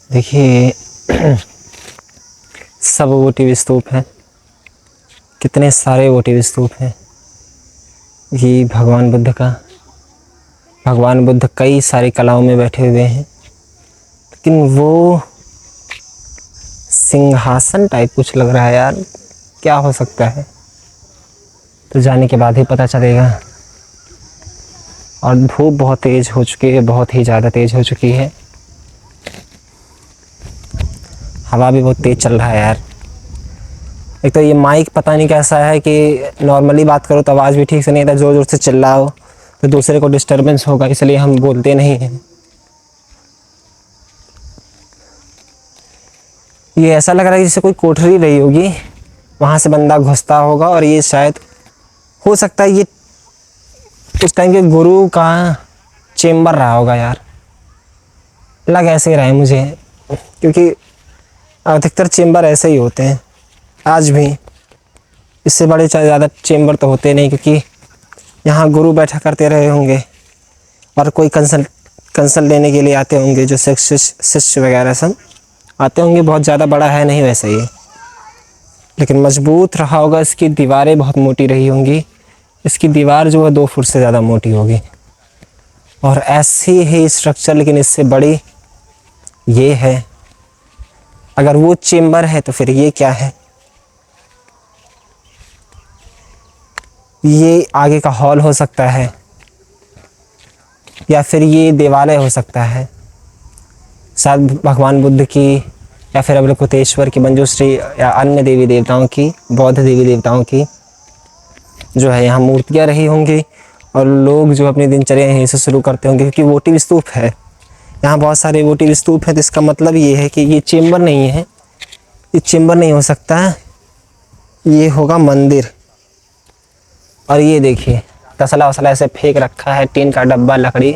देखिए सब वोटिव स्तूप हैं, कितने सारे वोटिव स्तूप हैं। ये भगवान बुद्ध कई सारी कलाओं में बैठे हुए हैं, लेकिन वो सिंहासन टाइप कुछ लग रहा है यार, क्या हो सकता है तो जाने के बाद ही पता चलेगा। और धूप बहुत तेज हो चुकी है, बहुत ही ज़्यादा तेज हो चुकी है। हवा भी बहुत तेज चल रहा है यार। एक तो ये माइक पता नहीं कैसा है कि नॉर्मली बात करो तो आवाज़ भी ठीक से नहीं आता, ज़ोर ज़ोर से चिल्लाओ तो दूसरे को डिस्टरबेंस होगा, इसलिए हम बोलते नहीं हैं। ये ऐसा लग रहा है जैसे कोई कोठरी रही होगी, वहाँ से बंदा घुसता होगा, और ये शायद हो सकता है ये उस टाइम के गुरु का चेम्बर रहा होगा यार। लग ऐसे ही रहा है मुझे, क्योंकि अधिकतर चेम्बर ऐसे ही होते हैं आज भी। इससे बड़े चाहे ज़्यादा चेम्बर तो होते नहीं, क्योंकि यहाँ गुरु बैठा करते रहे होंगे और कोई कंसल्ट लेने के लिए आते होंगे, जो शिष्य वगैरह सब आते होंगे। बहुत ज़्यादा बड़ा है नहीं वैसे ही, लेकिन मजबूत रहा होगा। इसकी दीवारें बहुत मोटी रही होंगी, इसकी दीवार जो है 2 फुट से ज़्यादा मोटी होगी। और ऐसी ही स्ट्रक्चर लेकिन इससे बड़ी ये है। अगर वो चेम्बर है तो फिर ये क्या है? ये आगे का हॉल हो सकता है, या फिर ये देवालय हो सकता है, शायद भगवान बुद्ध की, या फिर अवलोकितेश्वर की, मंजूश्री, या अन्य देवी देवताओं की, बौद्ध देवी देवताओं की जो है यहाँ मूर्तियाँ रही होंगी। और लोग जो अपनी दिनचर्या यहीं से शुरू करते होंगे, क्योंकि वोटिव स्तूप है यहाँ, बहुत सारे वोटिव स्तूप हैं। तो इसका मतलब ये है कि ये चेम्बर नहीं है, ये चेम्बर नहीं हो सकता, ये होगा मंदिर। और ये देखिए तसला वसला ऐसे फेंक रखा है, टीन का डब्बा, लकड़ी।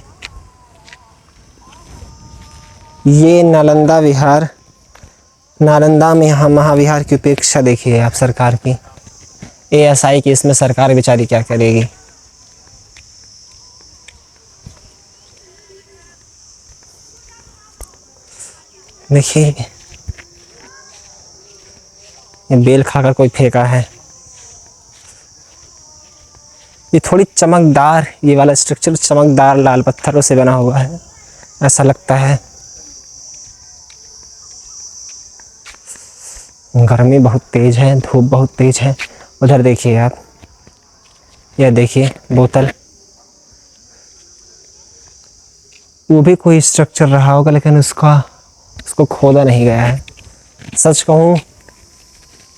ये नालंदा विहार, नालंदा में यहाँ महाविहार की उपेक्षा देखिए आप सरकार की। ASI की इसमें सरकार बेचारी क्या करेगी। देखिए ये बेल खाकर कोई फेंका है। ये थोड़ी चमकदार, ये वाला स्ट्रक्चर चमकदार लाल पत्थरों से बना हुआ है ऐसा लगता है। गर्मी बहुत तेज है, धूप बहुत तेज है। उधर देखिए आप, यह देखिए बोतल, वो भी कोई स्ट्रक्चर रहा होगा, लेकिन उसको खोदा नहीं गया है। सच कहूँ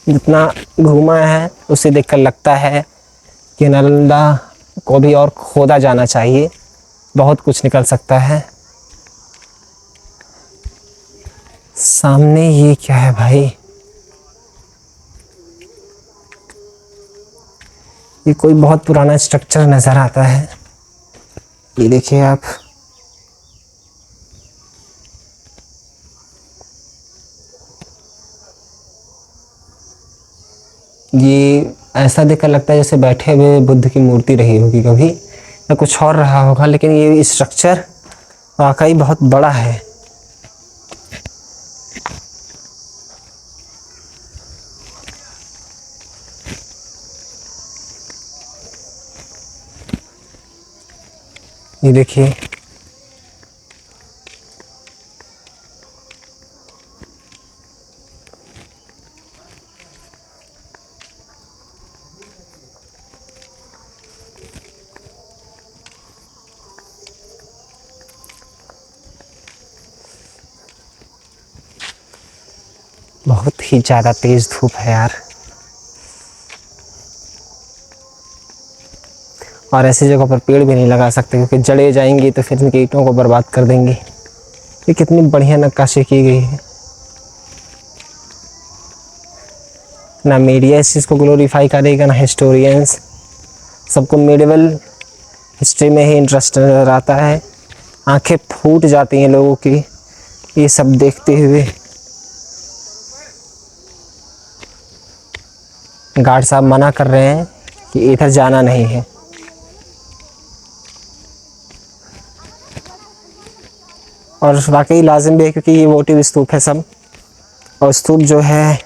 जितना घूमा है उसे देखकर लगता है कि नालंदा को भी और खोदा जाना चाहिए, बहुत कुछ निकल सकता है। सामने ये क्या है भाई? ये कोई बहुत पुराना स्ट्रक्चर नज़र आता है। ये देखिए आप, ये ऐसा देखकर लगता है जैसे बैठे हुए बुद्ध की मूर्ति रही होगी कभी, या कुछ और रहा होगा। लेकिन ये स्ट्रक्चर वाकई बहुत बड़ा है। ये देखिए बहुत ही ज़्यादा तेज धूप है यार। और ऐसी जगह पर पेड़ भी नहीं लगा सकते, क्योंकि जड़ें जाएंगी तो फिर इनकी ईंटों को बर्बाद कर देंगी। ये कितनी बढ़िया नक्काशी की गई है। ना मीडिया इस चीज़ को ग्लोरीफाई करेगा, ना हिस्टोरियंस। सबको मेडिवल हिस्ट्री में ही इंटरेस्ट नज़र आता है। आंखें फूट जाती हैं लोगों की ये सब देखते हुए। गार्ड साहब मना कर रहे हैं कि इधर जाना नहीं है। और वाकई लाजिम भी है क्योंकि ये वोटिव स्तूप है सब, और स्तूप जो है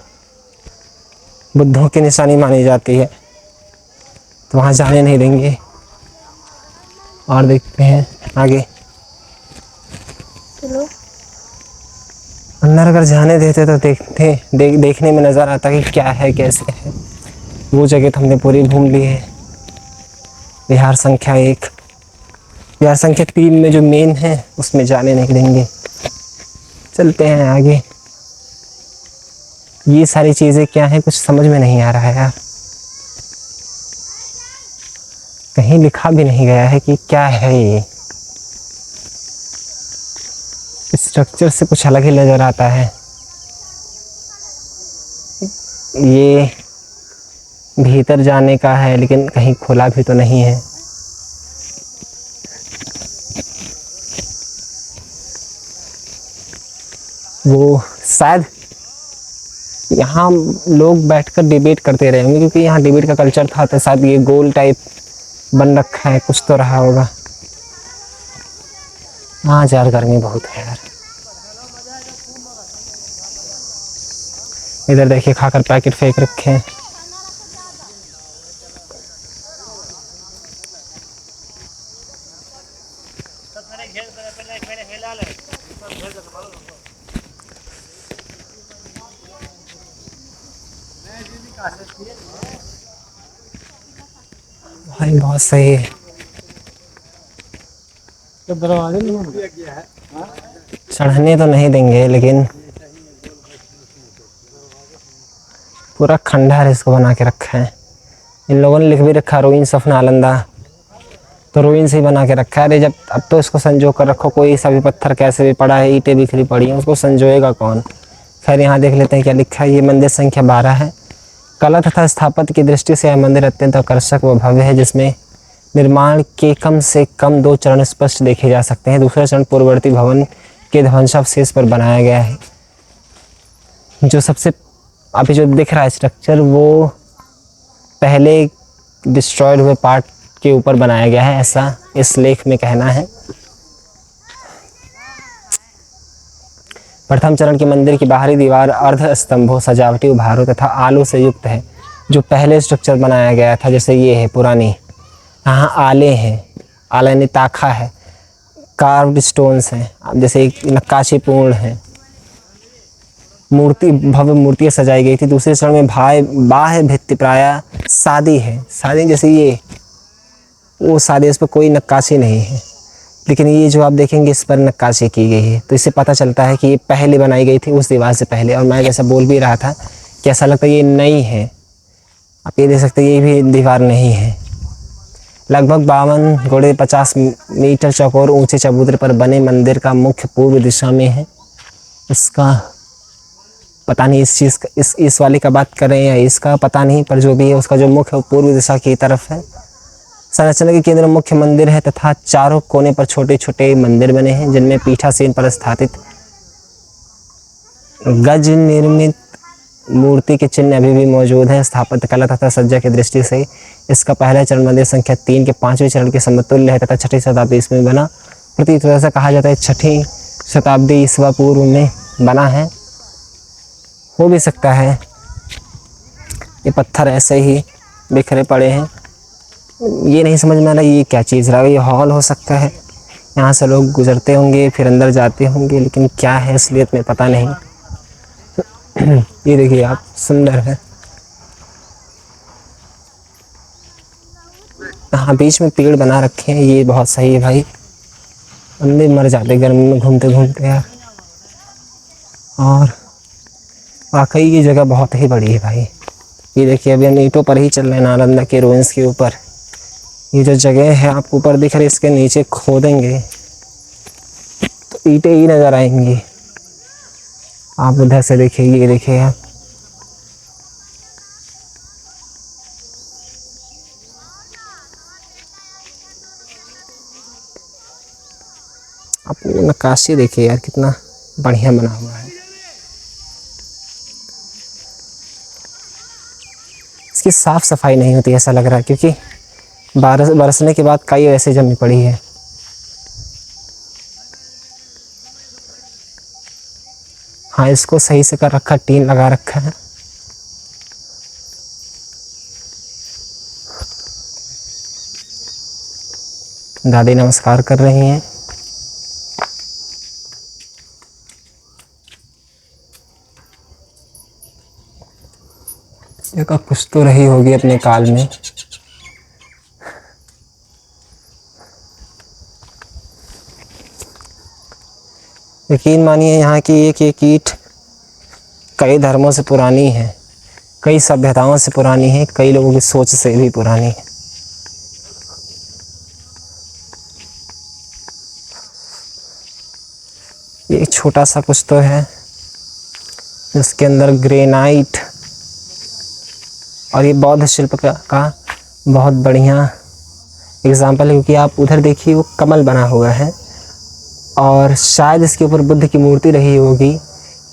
बुद्धों की निशानी मानी जाती है, तो वहाँ जाने नहीं देंगे। और देखते हैं आगे। चलो। अंदर अगर जाने देते तो देखने में नज़र आता कि क्या है कैसे है। वो जगह तो हमने पूरी घूम ली है। विहार संख्या 1, विहार संख्या 3 में जो मेन है उसमें जाने नहीं देंगे। चलते हैं आगे। ये सारी चीज़ें क्या हैं कुछ समझ में नहीं आ रहा है यार, कहीं लिखा भी नहीं गया है कि क्या है ये। स्ट्रक्चर से कुछ अलग ही नज़र आता है। ये भीतर जाने का है लेकिन कहीं खुला भी तो नहीं है। वो शायद यहाँ लोग बैठकर डिबेट करते रहे होंगे क्योंकि यहाँ डिबेट का कल्चर था, तो शायद ये गोल टाइप बन रखा है, कुछ तो रहा होगा। हाँ यार गर्मी बहुत है यार। इधर देखिए खाकर पैकेट फेंक रखे हैं। भाई बहुत सही है। चढ़ने तो नहीं देंगे लेकिन पूरा खंडहर इसको बना के रखा है। इन लोगों ने लिख भी रखा रुइंस ऑफ नालंदा, तो रुइन से ही बना के रखा है। अरे जब अब तो इसको संजो कर रखो, कोई सा भी पत्थर कैसे भी पड़ा है, ईंटें बिखरी पड़ी हैं, उसको संजोएगा कौन। खैर यहाँ देख लेते हैं क्या लिखा है। ये मंदिर संख्या 12 है। कला तथा स्थापत्य की दृष्टि से यह मंदिर अत्यंत आकर्षक व भव्य है, जिसमें निर्माण के कम से कम 2 चरण स्पष्ट देखे जा सकते हैं। दूसरा चरण पूर्ववर्ती भवन के ध्वंसावशेष पर बनाया गया है। जो सबसे अभी जो दिख रहा है स्ट्रक्चर वो पहले डिस्ट्रॉयड हुए पार्ट के ऊपर बनाया गया है, ऐसा इस लेख में कहना है। प्रथम चरण के मंदिर की बाहरी दीवार अर्ध स्तंभों, सजावटी उभारों तथा आलों से युक्त है। जो पहले स्ट्रक्चर बनाया गया था, जैसे ये है पुरानी, यहाँ आले हैं, आला यानी ताखा है, कार्व्ड स्टोन्स हैं, अब जैसे एक नक्काशी पूर्ण है, मूर्ति भव्य मूर्तियाँ सजाई गई थी। दूसरे चरण में बाह्य भित्ति प्राय सादी है, सादी जैसे ये वो सादी, इस पर कोई नक्काशी नहीं है, लेकिन ये जो आप देखेंगे इस पर नक्काशी की गई है, तो इससे पता चलता है कि ये पहले बनाई गई थी उस दीवार से पहले। और मैं जैसा बोल भी रहा था कि ऐसा लगता है ये नई है। आप ये देख सकते हैं ये भी दीवार नहीं है। लगभग 52 गुणे 50 मीटर चौकोर ऊंचे चबूतरे पर बने मंदिर का मुख्य पूर्व दिशा में है। इसका पता नहीं इस चीज़ का इस वाले का बात कर रहे हैं या इसका पता नहीं, पर जो भी है उसका जो मुख्य पूर्व दिशा की तरफ है। संरचना के केंद्र में मुख्य मंदिर है तथा चारों कोने पर छोटे छोटे मंदिर बने हैं, जिनमें पीठासीन पर स्थापित गज निर्मित मूर्ति के चिन्ह अभी भी मौजूद हैं। स्थापत्य कला तथा सज्जा की दृष्टि से इसका पहला चरण मंदिर संख्या 3 के 5वें चरण के समतुल्य है तथा 6ठी शताब्दी ईस्वी में बना। प्रतीत ऐसा कहा जाता है 6ठी शताब्दी ईस्वा पूर्व में बना है। हो भी सकता है ये पत्थर ऐसे ही बिखरे पड़े हैं। ये नहीं समझ में आ रहा ये क्या चीज़ रहा है। ये हॉल हो सकता है, यहाँ से लोग गुजरते होंगे फिर अंदर जाते होंगे, लेकिन क्या है इसलिए में पता नहीं। ये देखिए आप, सुंदर है। हाँ बीच में पेड़ बना रखे हैं, ये बहुत सही है भाई। बंदे मर जाते गर्मी में घूमते घूमते यार। और वाकई ये जगह बहुत ही बड़ी है भाई। ये देखिए अभी हम ईंटों पर ही चल रहे हैं, नालंदा के रुइंस के ऊपर। ये जो जगह है आपको ऊपर दिख रही है, इसके नीचे खोदेंगे तो ईंटें ही नज़र आएंगी। आप उधर से देखिए, ये देखिए आप, वो नक्काशी देखिए यार कितना बढ़िया बना हुआ है। इसकी साफ सफाई नहीं होती ऐसा लग रहा है, क्योंकि बरसने के बाद कई ऐसे जमी पड़ी है। हाँ, इसको सही से कर रखा, टीन लगा रखा है। दादी नमस्कार कर रही हैं। ये का कुछ तो रही होगी अपने काल में। यकीन मानिए यहाँ की एक एक ईंट कई धर्मों से पुरानी है, कई सभ्यताओं से पुरानी है, कई लोगों की सोच से भी पुरानी है। ये छोटा सा कुछ तो है जिसके अंदर ग्रेनाइट, और ये बौद्ध शिल्प का बहुत बढ़िया एग्जाम्पल है, क्योंकि आप उधर देखिए वो कमल बना हुआ है और शायद इसके ऊपर बुद्ध की मूर्ति रही होगी।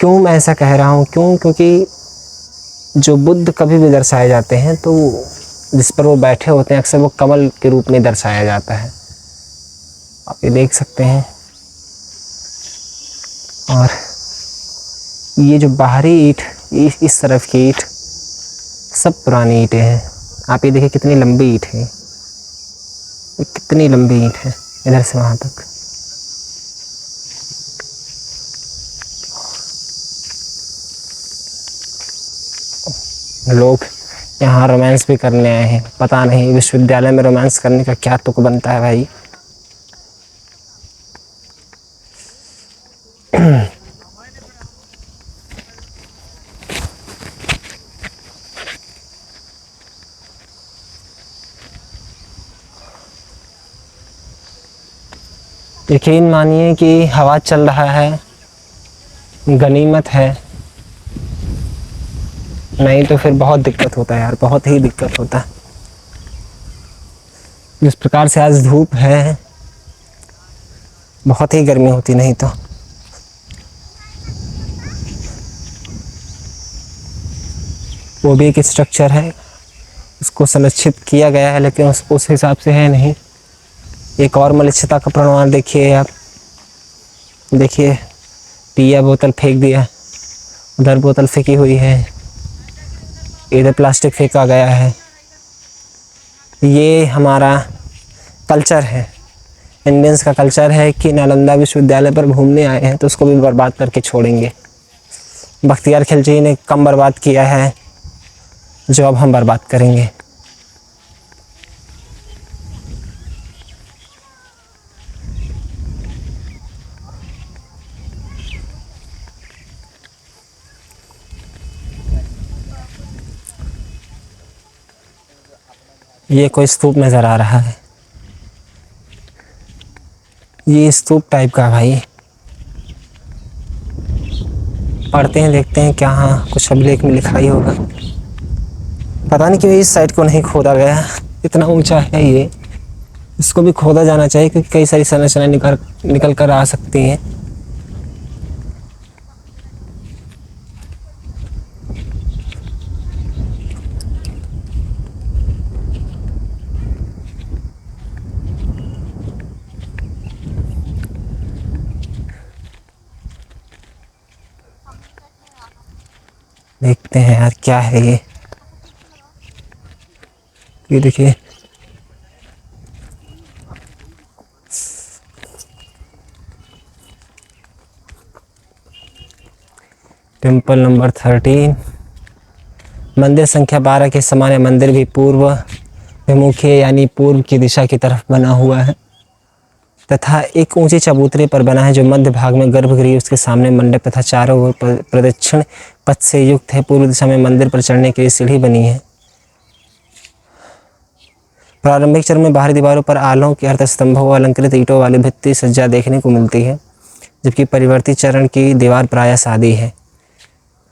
क्यों मैं ऐसा कह रहा हूँ? क्योंकि जो बुद्ध कभी भी दर्शाए जाते हैं तो जिस पर वो बैठे होते हैं अक्सर वो कमल के रूप में दर्शाया जाता है। आप ये देख सकते हैं। और ये जो बाहरी ईंट, इस तरफ की ईंट सब पुरानी ईंटें हैं। आप ये देखिए कितनी लंबी ईंट है, कितनी लंबी ईंट है इधर से वहाँ तक। लोग यहाँ रोमांस भी करने आए हैं। पता नहीं विश्वविद्यालय में रोमांस करने का क्या तुक बनता है भाई। यकीन मानिए कि हवा चल रहा है, गनीमत है, नहीं तो फिर बहुत दिक्कत होता है यार, बहुत ही दिक्कत होता है। जिस प्रकार से आज धूप है बहुत ही गर्मी होती, नहीं तो। वो भी एक स्ट्रक्चर है, उसको संरक्षित किया गया है लेकिन उस हिसाब से है नहीं। एक और मलिष्यता का प्रमाण देखिए आप, देखिए पिया बोतल फेंक दिया, उधर बोतल फेंकी हुई है, इधर प्लास्टिक फेंका गया है। ये हमारा कल्चर है, इंडियंस का कल्चर है कि नालंदा विश्वविद्यालय पर घूमने आए हैं तो उसको भी बर्बाद करके छोड़ेंगे। बख्तियार खिलजी ने कम बर्बाद किया है जो अब हम बर्बाद करेंगे। ये कोई स्तूप नज़र आ रहा है, ये स्तूप टाइप का भाई। पढ़ते हैं, देखते हैं क्या, हाँ कुछ अभिलेख में लिखा ही होगा। पता नहीं क्यों इस साइड को नहीं खोदा गया, इतना ऊंचा है ये, इसको भी खोदा जाना चाहिए क्योंकि कई सारी संरचनाएं निकल कर आ सकती हैं। देखते हैं यार क्या है ये देखिए टेम्पल नंबर 13। मंदिर संख्या 12 के समान मंदिर भी पूर्व विमुखी यानी पूर्व की दिशा की तरफ बना हुआ है तथा एक ऊंचे चबूतरे पर बना है जो मध्य भाग में गर्भगृह, उसके सामने मंडप तथा चारों ओर प्रदक्षिण पथ से युक्त है। पूर्व दिशा में मंदिर पर चढ़ने के लिए सीढ़ी बनी है। प्रारंभिक चरण में बाहरी दीवारों पर आलों के अर्थस्तंभों व अलंकृत ईंटों वाली भित्ति सज्जा देखने को मिलती है, जबकि परिवर्ती चरण की दीवार प्रायः सादी है।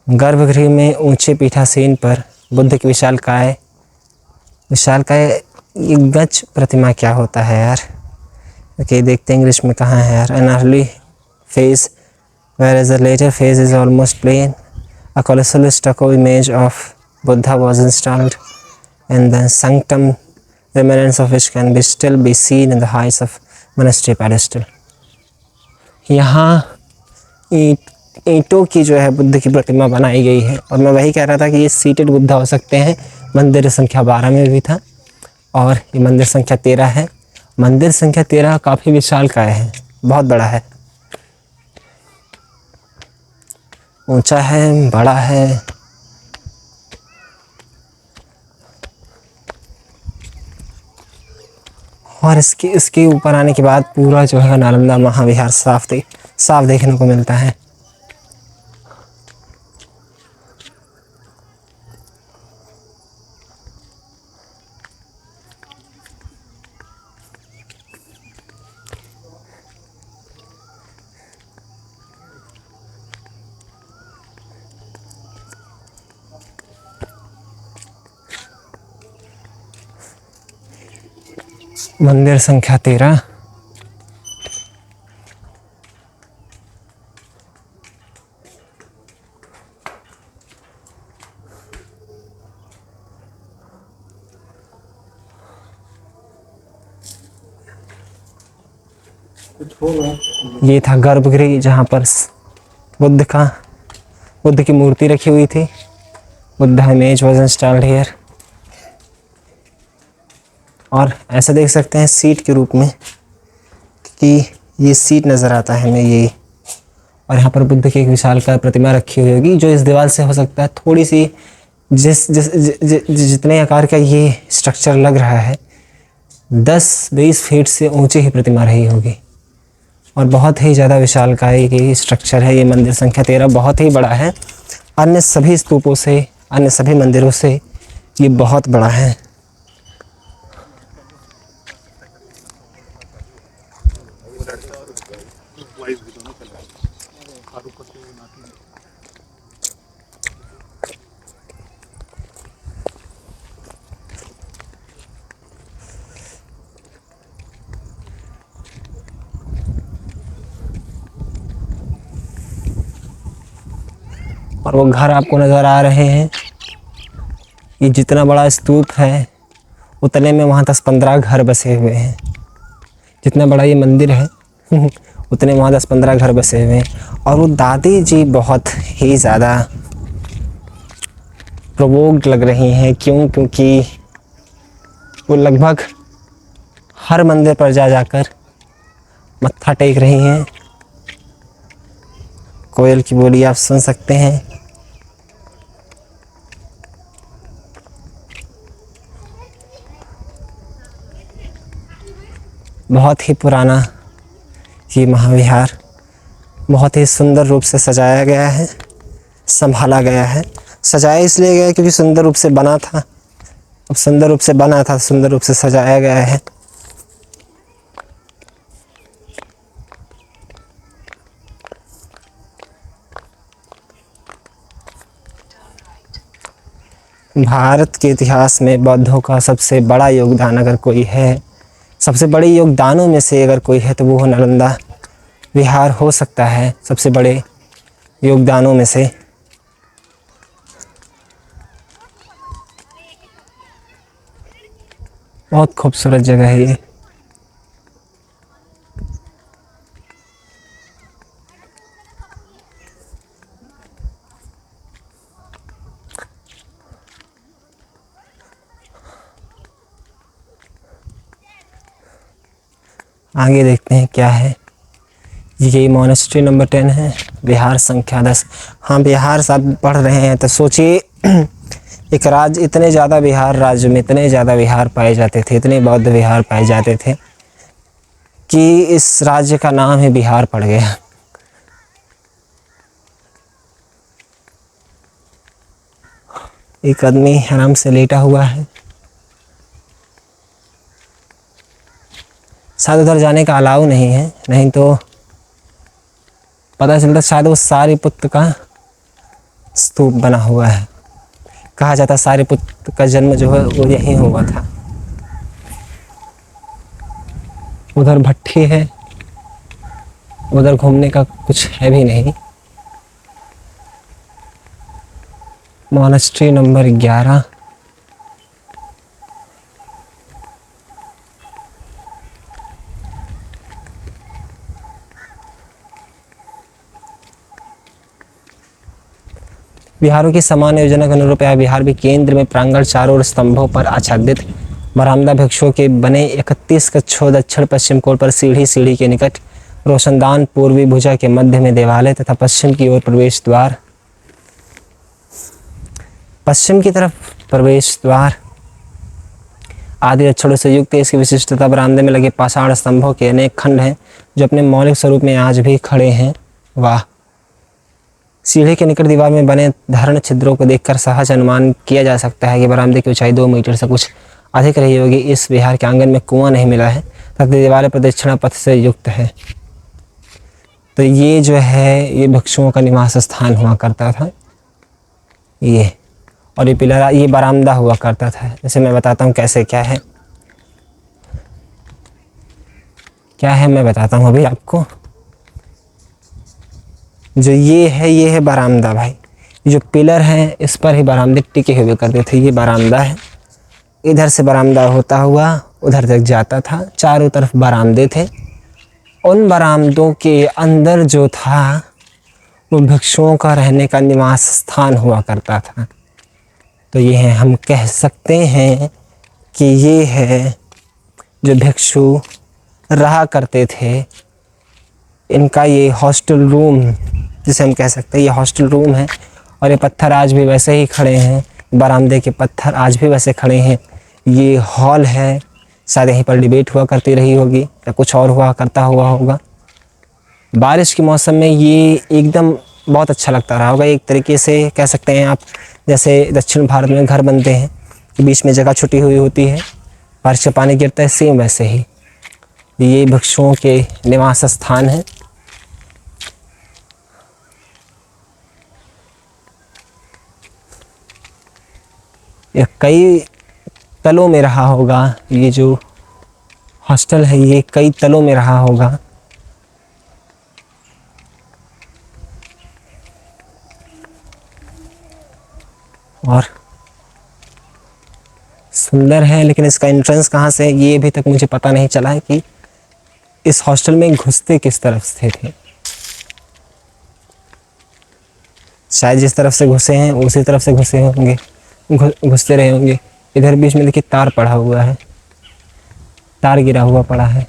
गर्भगृह में ऊंचे पीठासीन पर बुद्ध की विशालकाय ये गज प्रतिमा क्या होता है यार? ओके, देखते हैं इंग्लिश में कहाँ है यार। An early phase, whereas the later phase is almost plain. A colossal stucco image of Buddha was installed in the sanctum, remnants of which can still be seen in the heights of monastery pedestal. यहाँ ईंट ईंटों की जो है बुद्ध की प्रतिमा बनाई गई है। और मैं वही कह रहा था कि ये सीटेड बुद्धा हो सकते हैं। मंदिर संख्या 12 में भी था और ये मंदिर संख्या 13 है। मंदिर संख्या 13 काफ़ी विशालकाय है, बहुत बड़ा है, ऊंचा है, बड़ा है। और इसके ऊपर आने के बाद पूरा जो है नालंदा महाविहार साफ देखने को मिलता है। मंदिर संख्या 13। ये था गर्भगृह जहाँ पर बुद्ध की मूर्ति रखी हुई थी। Buddha image was installed here. और ऐसा देख सकते हैं सीट के रूप में कि ये सीट नज़र आता है हमें ये। और यहाँ पर बुद्ध की एक विशालकाय प्रतिमा रखी हुई होगी जो इस दीवार से हो सकता है थोड़ी सी जितने आकार का ये स्ट्रक्चर लग रहा है 10-20 फीट से ऊंची ही प्रतिमा रही होगी। और बहुत ही ज़्यादा विशालकाय की स्ट्रक्चर है ये। मंदिर संख्या 13 बहुत ही बड़ा है। अन्य सभी स्तूपों से, अन्य सभी मंदिरों से ये बहुत बड़ा है। और वो घर आपको नज़र आ रहे हैं। ये जितना बड़ा स्तूप है उतने में वहाँ 10-15 घर बसे हुए हैं। जितना बड़ा ये मंदिर है उतने वहाँ 10-15 घर बसे हुए हैं। और वो दादी जी बहुत ही ज़्यादा प्रोवोक्ड लग रही हैं। क्योंकि वो लगभग हर मंदिर पर जाकर मत्था टेक रही हैं। कोयल की बोली आप सुन सकते हैं। बहुत ही पुराना ये महाविहार बहुत ही सुंदर रूप से सजाया गया है, संभाला गया है। सजाया इसलिए गया क्योंकि सुंदर रूप से बना था। अब सुंदर रूप से बना था, सुंदर रूप से सजाया गया है। भारत के इतिहास में बौद्धों का सबसे बड़ा योगदान अगर कोई है, सबसे बड़े योगदानों में से अगर कोई है तो वो नालंदा विहार हो सकता है। सबसे बड़े योगदानों में से बहुत खूबसूरत जगह है ये। आगे देखते हैं क्या है। ये मोनेस्ट्री नंबर 10 है, विहार संख्या 10। हाँ, बिहार साहब पढ़ रहे हैं तो सोचिए एक राज्य, इतने ज़्यादा बिहार राज्य में इतने ज़्यादा विहार पाए जाते थे, इतने बौद्ध विहार पाए जाते थे कि इस राज्य का नाम ही बिहार पड़ गया। एक आदमी आराम से लेटा हुआ है। शायद उधर जाने का अलाउ नहीं है, नहीं तो पता चलता शायद वो सारिपुत्र का स्तूप बना हुआ है। कहा जाता है सारिपुत्र का जन्म जो है वो यहीं हुआ था। उधर भट्ठी है, उधर घूमने का कुछ है भी नहीं। Monastery number 11। विहारों की समान योजना के अनुरूप यह विहार भी केंद्र में प्रांगण चारों ओर स्तंभों पर आच्छादित बरामदा भिक्षुओं के बने 31 कक्षों दक्षिण पश्चिम कोण पर सीढ़ी के निकट रोशनदान पूर्वी भुजा के मध्य में देवालय तथा पश्चिम की ओर प्रवेश द्वार, पश्चिम की तरफ प्रवेश द्वार आदि लक्षणों से युक्त है। इसकी विशिष्टता बरामदे में लगे पाषाण स्तंभों के अनेक खंड हैं जो अपने मौलिक स्वरूप में आज भी खड़े हैं। वाह! सीढ़ी के निकट दीवार में बने धरण छिद्रों को देखकर सहज अनुमान किया जा सकता है कि बरामदे की ऊंचाई 2 मीटर से कुछ अधिक रही होगी। इस विहार के आंगन में कुआं नहीं मिला है तथा दीवारें प्रदक्षिणा पथ से युक्त है। तो ये जो है ये भिक्षुओं का निवास स्थान हुआ करता था ये, और ये पिलर ये बरामदा हुआ करता था। जैसे मैं बताता हूँ कैसे क्या है मैं बताता हूँ अभी आपको। जो ये है बरामदा भाई। जो पिलर हैं इस पर ही बरामदे टिके हुए करते थे। ये बरामदा है, इधर से बरामदा होता हुआ उधर तक जाता था। चारों तरफ बरामदे थे। उन बरामदों के अंदर जो था वो भिक्षुओं का रहने का निवास स्थान हुआ करता था। तो ये है, हम कह सकते हैं कि ये है जो भिक्षु रहा करते थे, इनका ये हॉस्टल रूम जिसे हम कह सकते हैं ये हॉस्टल रूम है। और ये पत्थर आज भी वैसे ही खड़े हैं, बरामदे के पत्थर आज भी वैसे खड़े हैं। ये हॉल है, शायद यहीं पर डिबेट हुआ करती रही होगी या कुछ और हुआ करता हुआ होगा। बारिश के मौसम में ये एकदम बहुत अच्छा लगता रहा होगा। एक तरीके से कह सकते हैं आप, जैसे दक्षिण भारत में घर बनते हैं कि बीच में जगह छुटी हुई होती है, बारिश का पानी गिरता है, सेम वैसे ही ये भिक्षुओं के निवास स्थान है। ये कई तलों में रहा होगा। ये जो हॉस्टल है ये कई तलों में रहा होगा। और सुंदर है, लेकिन इसका एंट्रेंस कहाँ से है ये अभी तक मुझे पता नहीं चला है कि इस हॉस्टल में घुसते किस तरफ से थे। शायद जिस तरफ से घुसे हैं उसी तरफ से घुसे होंगे, घुसते रहे होंगे। इधर बीच में देखिए तार पड़ा हुआ है, तार गिरा हुआ पड़ा है।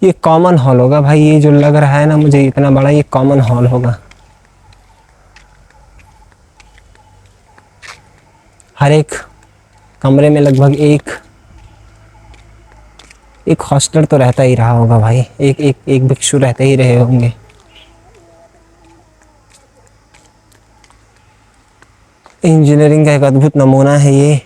ये कॉमन हॉल होगा भाई। ये जो लग रहा है ना मुझे इतना बड़ा, ये कॉमन हॉल होगा। हर एक कमरे में लगभग एक हॉस्टल तो रहता ही रहा होगा भाई। एक भिक्षु रहते ही रहे होंगे। इंजीनियरिंग का एक अद्भुत नमूना है ये।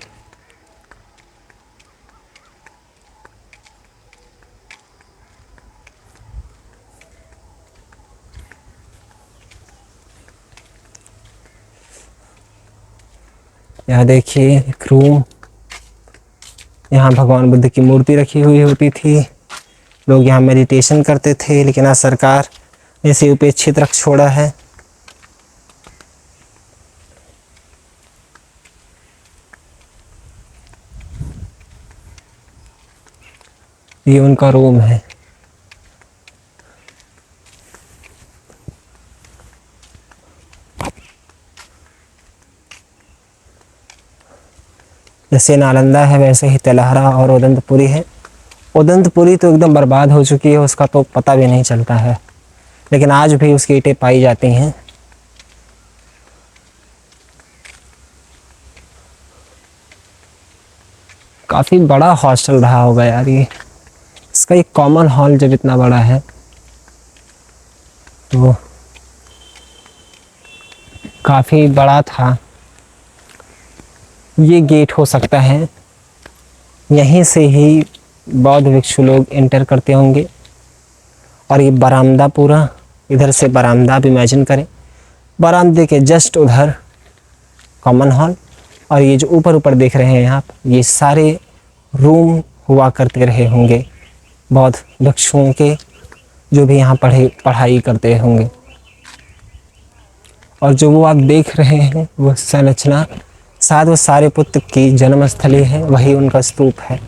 यहाँ देखिए एक रूम, यहाँ भगवान बुद्ध की मूर्ति रखी हुई होती थी। लोग यहाँ मेडिटेशन करते थे, लेकिन आज सरकार ने इसे उपेक्षित रख छोड़ा है। ये उनका रूम है। जैसे नालंदा है वैसे ही तेलहरा और उदंतपुरी है। उदंतपुरी तो एकदम बर्बाद हो चुकी है, उसका तो पता भी नहीं चलता है, लेकिन आज भी उसकी ईंटें पाई जाती हैं। काफ़ी बड़ा हॉस्टल रहा होगा यार ये। इसका एक कॉमन हॉल जब इतना बड़ा है तो काफ़ी बड़ा था। ये गेट हो सकता है, यहीं से ही बौद्ध भिक्षु लोग एंटर करते होंगे। और ये बरामदा पूरा, इधर से बरामदा आप इमेजिन करें, बरामदे के जस्ट उधर कॉमन हॉल, और ये जो ऊपर ऊपर देख रहे हैं आप, ये सारे रूम हुआ करते रहे होंगे बौद्ध भिक्षुओं के, जो भी यहाँ पढ़ाई करते होंगे। और जो वो आप देख रहे हैं वो संरचना शायद वो सारिपुत्र की जन्मस्थली है, वही उनका स्तूप है।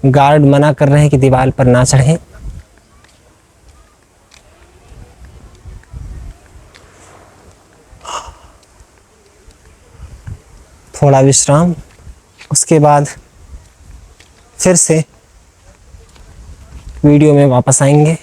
गार्ड मना कर रहे हैं कि दीवार पर ना चढ़ें। थोड़ा विश्राम, उसके बाद फिर से वीडियो में वापस आएंगे।